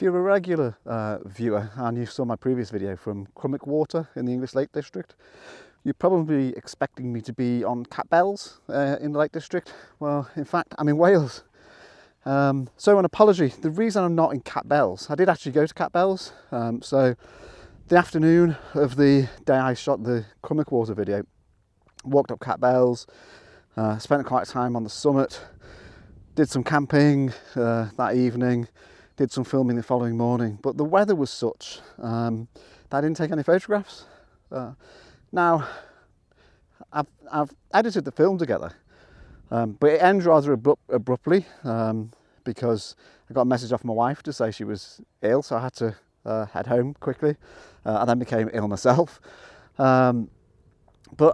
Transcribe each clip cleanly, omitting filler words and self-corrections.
If you're a regular viewer and you saw my previous video from Crummock Water in the English Lake District, you're probably expecting me to be on Catbells in the Lake District. Well, in fact, I'm in Wales. So an apology, the reason I'm not in Catbells, I did actually go to Catbells. So the afternoon of the day I shot the Crummock Water video, walked up Catbells, spent quite a time on the summit, did some camping that evening, did some filming the following morning, but the weather was such that I didn't take any photographs. Now, I've edited the film together, but it ends rather abruptly because I got a message off my wife to say she was ill, so I had to head home quickly. I then became ill myself. But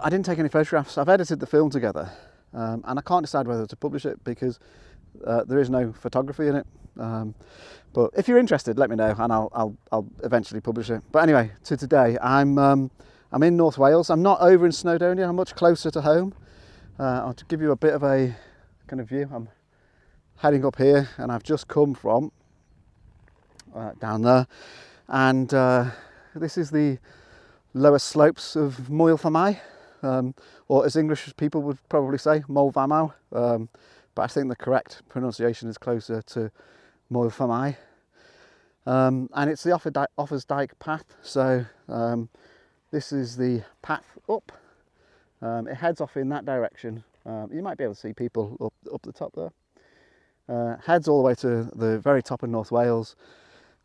I didn't take any photographs. I've edited the film together, and I can't decide whether to publish it because there is no photography in it. But if you're interested, let me know, and I'll eventually publish it. But anyway, to today, I'm in North Wales. I'm not over in Snowdonia. I'm much closer to home. I'll give you a bit of a kind of view. I'm heading up here, and I've just come from down there, and this is the lower slopes of Moel Famau, or as English people would probably say, Moel Famau, but I think the correct pronunciation is closer to Moel Famau. And it's the Offers Dyke path, so this is the path up. It heads off in that direction. You might be able to see people up the top there. Heads all the way to the very top of North Wales,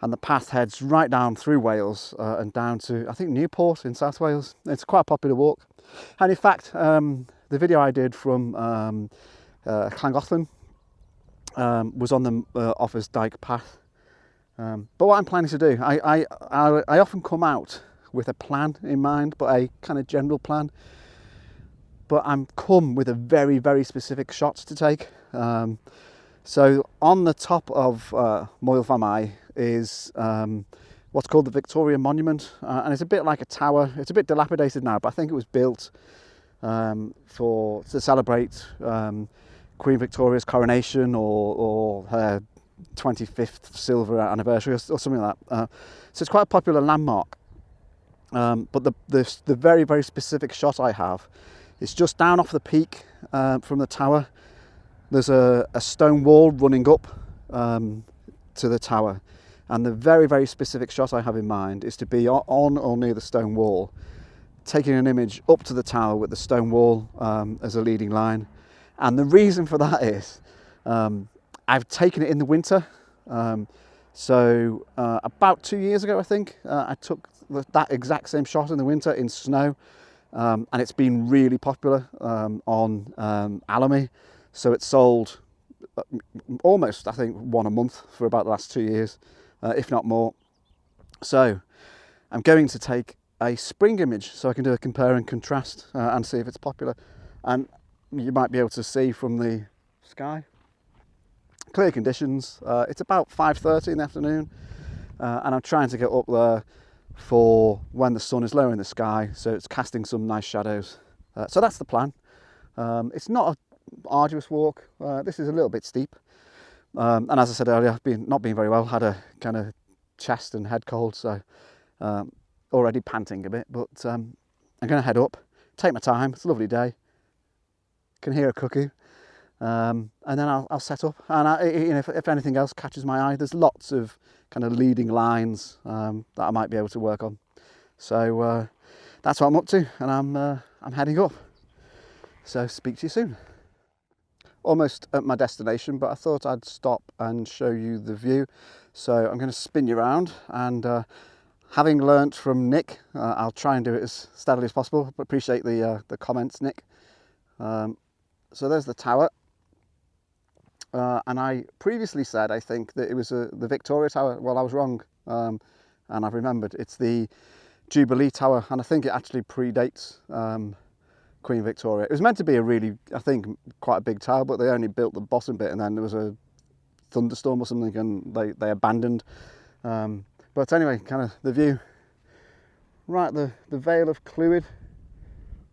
and the path heads right down through Wales and down to, I think, Newport in South Wales. It's quite a popular walk. And in fact, the video I did from Llangollen was on the Offers Dyke path. But what I'm planning to do, I often come out with a plan in mind, but a kind of general plan. But I'm come with a very, very specific shots to take. So on the top of Moel Famau is what's called the Victoria Monument, and it's a bit like a tower. It's a bit dilapidated now, but I think it was built to celebrate Queen Victoria's coronation or her 25th silver anniversary or something like that. So it's quite a popular landmark. But the very, very specific shot I have is just down off the peak from the tower. There's a stone wall running up to the tower, and the very, very specific shot I have in mind is to be on or near the stone wall, taking an image up to the tower with the stone wall as a leading line. And the reason for that is I've taken it in the winter. So about 2 years ago, I think, I took that exact same shot in the winter in snow, and it's been really popular on Alamy. So it's sold almost, I think, one a month for about the last 2 years, if not more. So I'm going to take a spring image so I can do a compare and contrast and see if it's popular. And you might be able to see from the sky, clear conditions. It's about 5:30 in the afternoon, and I'm trying to get up there for when the sun is low in the sky, so it's casting some nice shadows. So that's the plan. It's not an arduous walk. This is a little bit steep, and as I said earlier, I've not been very well. Had a kind of chest and head cold, so already panting a bit. But I'm going to head up, take my time. It's a lovely day. Can hear a cuckoo. And then I'll set up, and if anything else catches my eye, there's lots of kind of leading lines that I might be able to work on. So that's what I'm up to, and I'm heading up. So speak to you soon. Almost at my destination, but I thought I'd stop and show you the view. So I'm going to spin you around, and having learnt from Nick, I'll try and do it as steadily as possible. But appreciate the comments, Nick. So there's the tower. And I previously said, I think, that it was the Victoria Tower. Well, I was wrong, and I've remembered. It's the Jubilee Tower, and I think it actually predates Queen Victoria. It was meant to be a really, I think, quite a big tower, but they only built the bottom bit, and then there was a thunderstorm or something, and they abandoned. But anyway, kind of the view. Right, the Vale of Clwyd.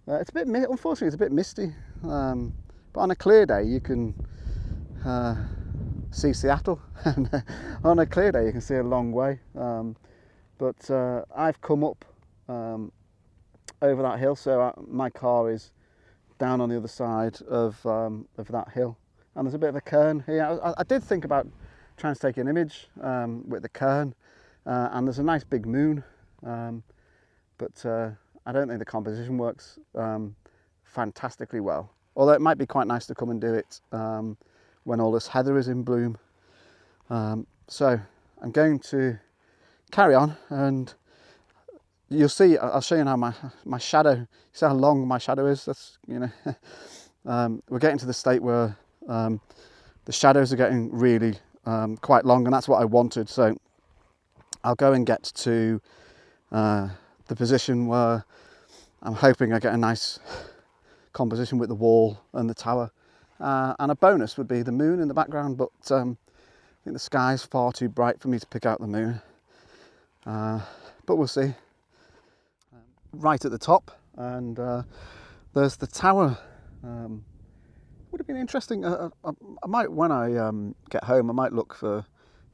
It's a bit, unfortunately, it's a bit misty. But on a clear day, you can see Seattle. And on a clear day you can see a long way. But I've come up over that hill, so my car is down on the other side of that hill, and there's a bit of a cairn here. I did think about trying to take an image with the cairn, and there's a nice big moon, but I don't think the composition works fantastically well, although it might be quite nice to come and do it when all this heather is in bloom. So I'm going to carry on, and you'll see, I'll show you now my shadow. You see how long my shadow is? That's, you know, we're getting to the state where the shadows are getting really quite long, and that's what I wanted. So I'll go and get to the position where I'm hoping I get a nice composition with the wall and the tower. And a bonus would be the moon in the background, but I think the sky's far too bright for me to pick out the moon. But we'll see. Right at the top, and there's the tower. Would have been interesting. I might, when I get home, I might look for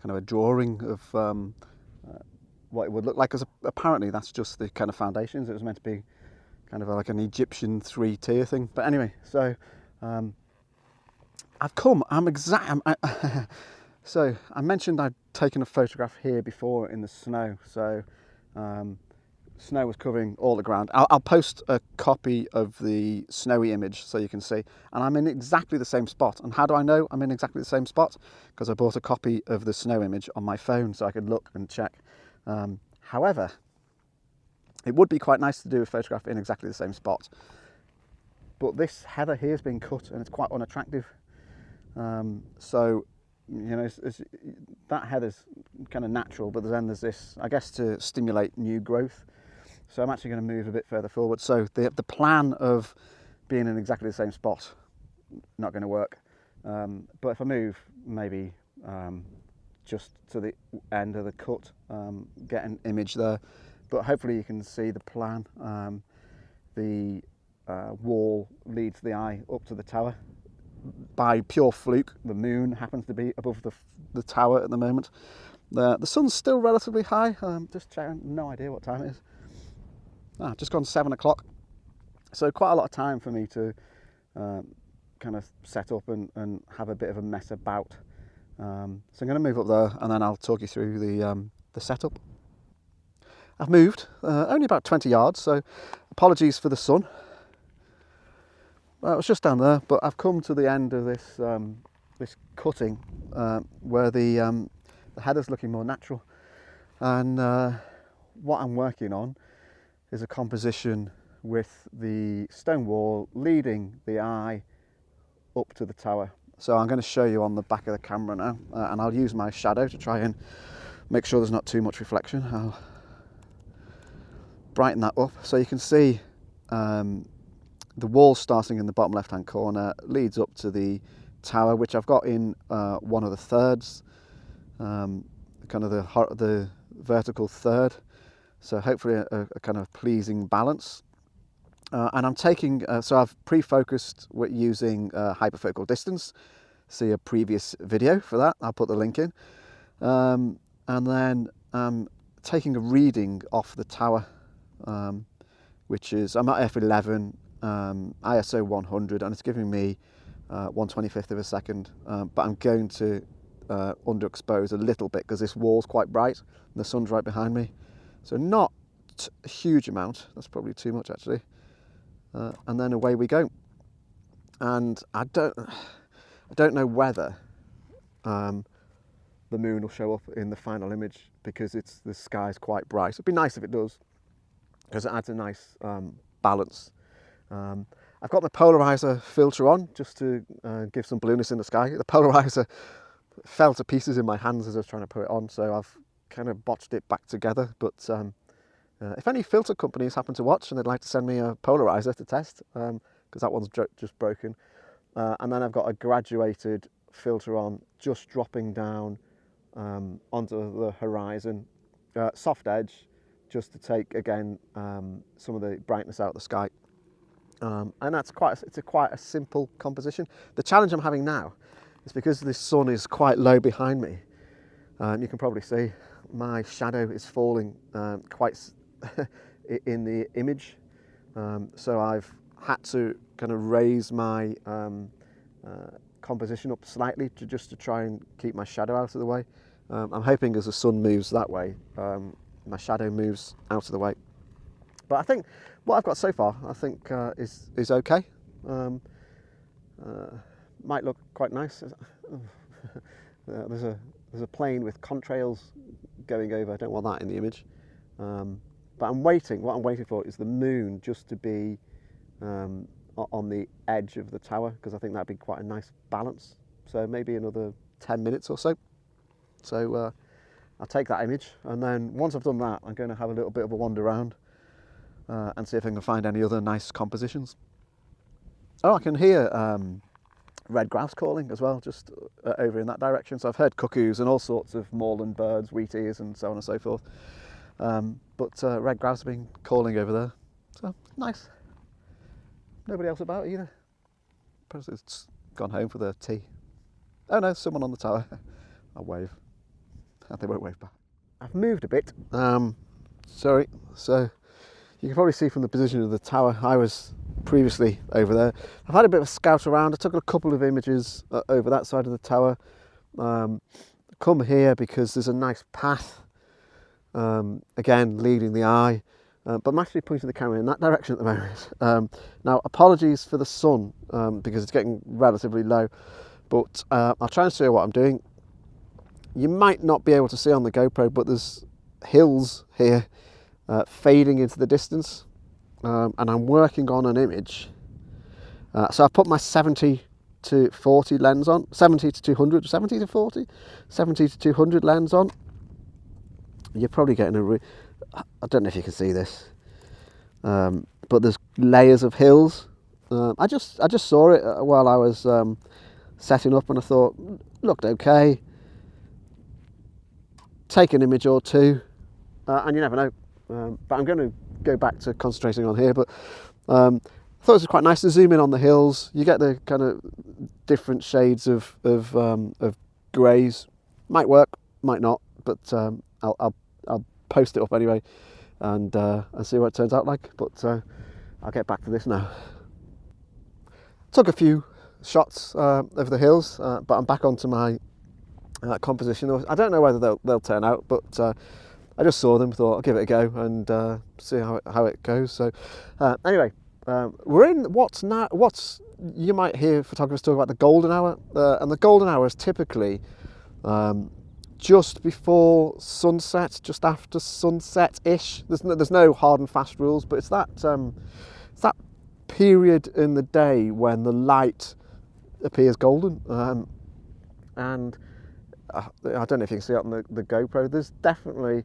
kind of a drawing of what it would look like, because apparently that's just the kind of foundations. It was meant to be kind of like an Egyptian 3-tier thing. But anyway, so I've come. So I mentioned I'd taken a photograph here before in the snow. So snow was covering all the ground. I'll post a copy of the snowy image so you can see. And I'm in exactly the same spot. And how do I know I'm in exactly the same spot? Because I bought a copy of the snow image on my phone so I could look and check. However, it would be quite nice to do a photograph in exactly the same spot. But this heather here has been cut and it's quite unattractive. So, you know, that heather's kind of natural, but then there's this, I guess, to stimulate new growth. So I'm actually going to move a bit further forward. So the plan of being in exactly the same spot, not going to work. But if I move maybe just to the end of the cut, get an image there. But hopefully you can see the plan. The wall leads the eye up to the tower. By pure fluke, the moon happens to be above the tower at the moment. The sun's still relatively high. Just checking, no idea what time it is. Just gone 7 o'clock. So quite a lot of time for me to kind of set up and have a bit of a mess about. So I'm going to move up there and then I'll talk you through the setup. I've moved only about 20 yards, so apologies for the sun. Well, it was just down there, but I've come to the end of this this cutting where the heather's looking more natural, and what I'm working on is a composition with the stone wall leading the eye up to the tower. So I'm going to show you on the back of the camera now, and I'll use my shadow to try and make sure there's not too much reflection. I'll brighten that up so you can see the wall starting in the bottom left hand corner leads up to the tower, which I've got in one of the thirds, kind of the vertical third, so hopefully a kind of pleasing balance. And I'm taking, so I've pre-focused with using hyperfocal distance. See a previous video for that, I'll put the link in. And then I'm taking a reading off the tower, which is, I'm at f11, ISO 100, and it's giving me 1/25 of a second, but I'm going to underexpose a little bit because this wall's quite bright and the sun's right behind me, so not a huge amount. That's probably too much actually. And then away we go. And I don't know whether the moon will show up in the final image because the sky's quite bright. It'd be nice if it does, because it adds a nice balance. I've got the polarizer filter on just to give some blueness in the sky. The polarizer fell to pieces in my hands as I was trying to put it on, so I've kind of botched it back together. But if any filter companies happen to watch and they'd like to send me a polarizer to test, because that one's just broken. And then I've got a graduated filter on, just dropping down onto the horizon, soft edge, just to take again some of the brightness out of the sky. And that's quite a simple composition. The challenge I'm having now it's because the sun is quite low behind me. You can probably see my shadow is falling quite in the image. So I've had to kind of raise my composition up slightly just to try and keep my shadow out of the way. I'm hoping as the sun moves that way, my shadow moves out of the way. But I think what I've got so far, I think is okay. Might look quite nice. There's a plane with contrails going over. I don't want that in the image. But what I'm waiting for is the moon just to be on the edge of the tower, because I think that'd be quite a nice balance. So maybe another 10 minutes or so. So I'll take that image, and then once I've done that, I'm going to have a little bit of a wander around and see if I can find any other nice compositions. Oh, I can hear red grouse calling as well, just over in that direction. So I've heard cuckoos and all sorts of moorland birds, wheatears and so on and so forth. But red grouse have been calling over there. So nice. Nobody else about either. Perhaps it's gone home for their tea. Oh no, someone on the tower. I'll wave. They won't wave back. I've moved a bit. Sorry. So you can probably see from the position of the tower, I was previously over there. I've had a bit of a scout around. I took a couple of images over that side of the tower. Come here because there's a nice path, again leading the eye, but I'm actually pointing the camera in that direction at the moment. Now apologies for the sun because it's getting relatively low, but I'll try and show you what I'm doing. You might not be able to see on the GoPro, but there's hills here fading into the distance. And I'm working on an image. So I've put my 70 to 40 lens on, 70 to 200, 70 to 40, 70 to 200 lens on. You're probably getting I don't know if you can see this, but there's layers of hills. I just saw it while I was setting up, and I thought, looked okay. Take an image or two, and you never know. But I'm going to go back to concentrating on here, but I thought it was quite nice to zoom in on the hills. You get the kind of different shades of greys. Might work, might not, but I'll post it up anyway and see what it turns out like. But I'll get back to this now. Took a few shots over the hills, but I'm back onto my composition. I don't know whether they'll turn out, but I just saw them, thought I'll give it a go and see how it goes. So anyway, we're in what's you might hear photographers talk about the golden hour, and the golden hour is typically just before sunset, just after sunset-ish. There's no hard and fast rules, but it's that period in the day when the light appears golden, and I don't know if you can see it on the GoPro. There's definitely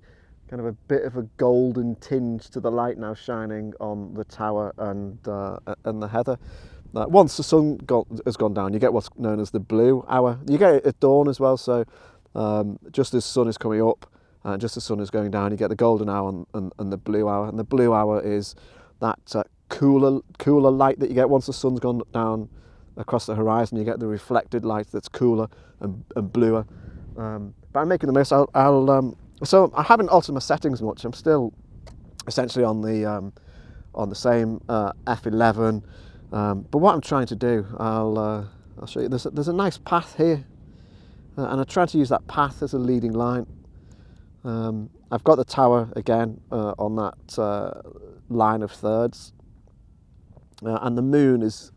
kind of a bit of a golden tinge to the light now shining on the tower and the heather. Once the sun has gone down, you get what's known as the blue hour. You get it at dawn as well. So just as sun is coming up, just as sun is going down, you get the golden hour and the blue hour. And the blue hour is that cooler light that you get once the sun's gone down across the horizon. You get the reflected light that's cooler and bluer. But I'm making the most. So I haven't altered my settings much. I'm still essentially on the same f11. But what I'm trying to do, I'll show you. There's a nice path here, and I try to use that path as a leading line. I've got the tower again on that line of thirds, and the moon is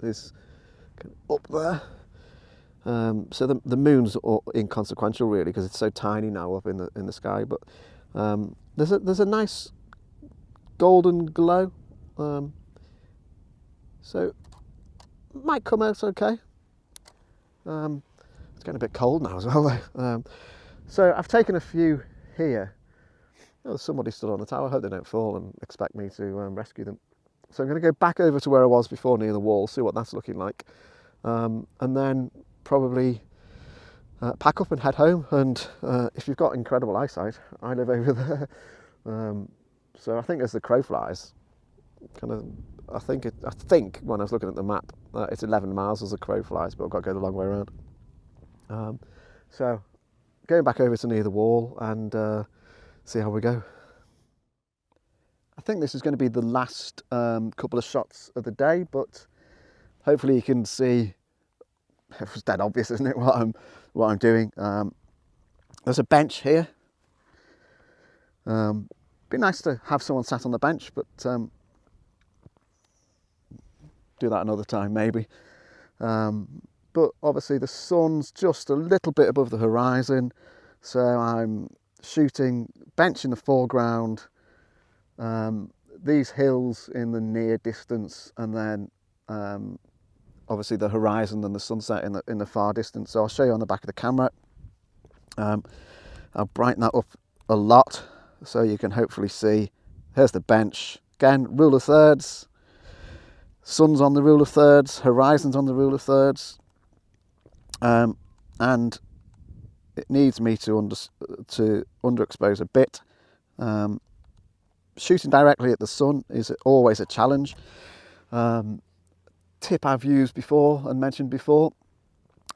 up there. So the moon's inconsequential really, because it's so tiny now up in the sky. But there's a nice golden glow. So it might come out okay. It's getting a bit cold now as well though. So I've taken a few here. Oh, there's somebody stood on the tower. I hope they don't fall and expect me to rescue them. So I'm going to go back over to where I was before near the wall, see what that's looking like, and then probably pack up and head home. And if you've got incredible eyesight, I live over there. So I think as the crow flies, I think when I was looking at the map, it's 11 miles as the crow flies, but I've got to go the long way around. So going back over to near the wall and see how we go. I think this is going to be the last couple of shots of the day, but hopefully you can see. It's dead obvious, isn't it, what I'm doing. There's a bench here. Be nice to have someone sat on the bench, but do that another time maybe. But obviously the sun's just a little bit above the horizon, so I'm shooting bench in the foreground, these hills in the near distance, and then obviously the horizon and the sunset in the far distance. So I'll show you on the back of the camera. I'll brighten that up a lot so you can hopefully see. Here's the bench. Again, rule of thirds. Sun's on the rule of thirds, horizon's on the rule of thirds. And it needs me to underexpose a bit. Shooting directly at the sun is always a challenge. Tip I've used before and mentioned before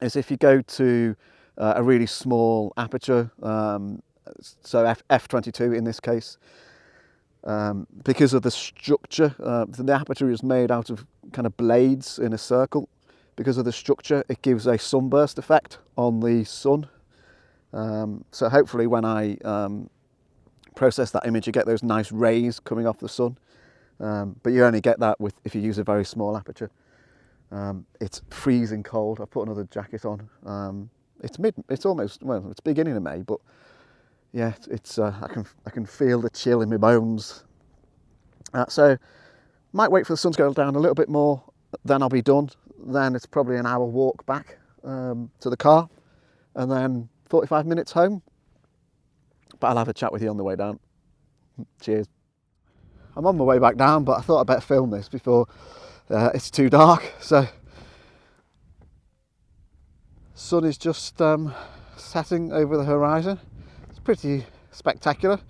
is if you go to a really small aperture, so f22 in this case, because of the structure, the aperture is made out of kind of blades in a circle. Because of the structure, it gives a sunburst effect on the sun. So hopefully when I process that image, you get those nice rays coming off the sun. But you only get that if you use a very small aperture. It's freezing cold. I've put another jacket on. It's almost, well, it's beginning of May, but yeah, I can feel the chill in my bones. So might wait for the sun to go down a little bit more, then I'll be done. Then it's probably an hour walk back to the car, and then 45 minutes home. But I'll have a chat with you on the way down. Cheers. I'm on my way back down, but I thought I'd better film this before it's too dark. So sun is just setting over the horizon. It's pretty spectacular,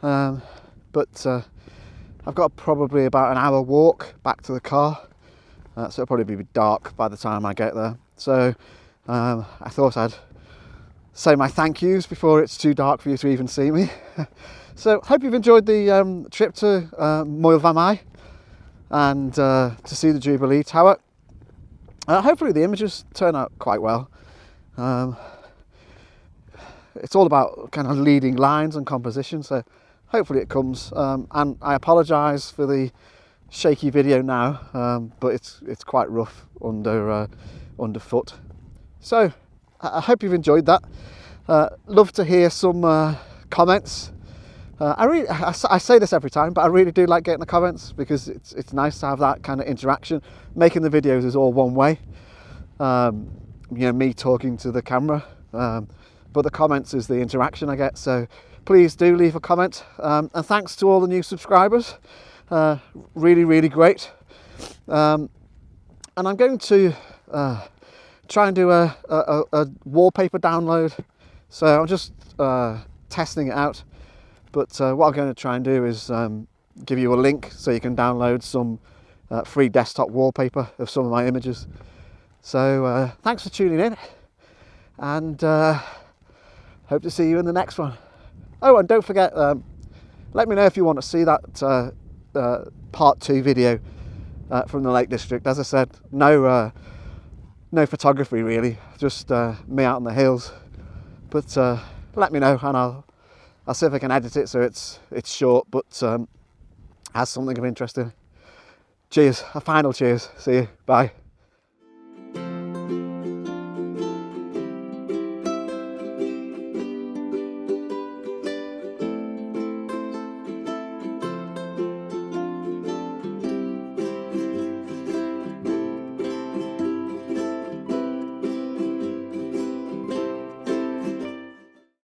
but I've got probably about an hour walk back to the car. So it'll probably be dark by the time I get there. So I thought I'd say my thank yous before it's too dark for you to even see me. So hope you've enjoyed the trip to Moel Famau and to see the Jubilee Tower. Hopefully the images turn out quite well. It's all about kind of leading lines and composition, so hopefully it comes. And I apologise for the shaky video now, but it's quite rough underfoot. So I hope you've enjoyed that. Love to hear some comments. I say this every time, but I really do like getting the comments because it's nice to have that kind of interaction. Making the videos is all one way, me talking to the camera, but the comments is the interaction I get. So please do leave a comment, and thanks to all the new subscribers. Really great. And I'm going to try and do a wallpaper download. So I'm just testing it out. But what I'm going to try and do is give you a link so you can download some free desktop wallpaper of some of my images. So thanks for tuning in, and hope to see you in the next one. Oh, and don't forget, let me know if you want to see that part 2 video from the Lake District. As I said, no photography really, just me out on the hills. But let me know, and I'll see if I can edit it so it's short, but has something of interest in it. Cheers, a final cheers. See you, bye.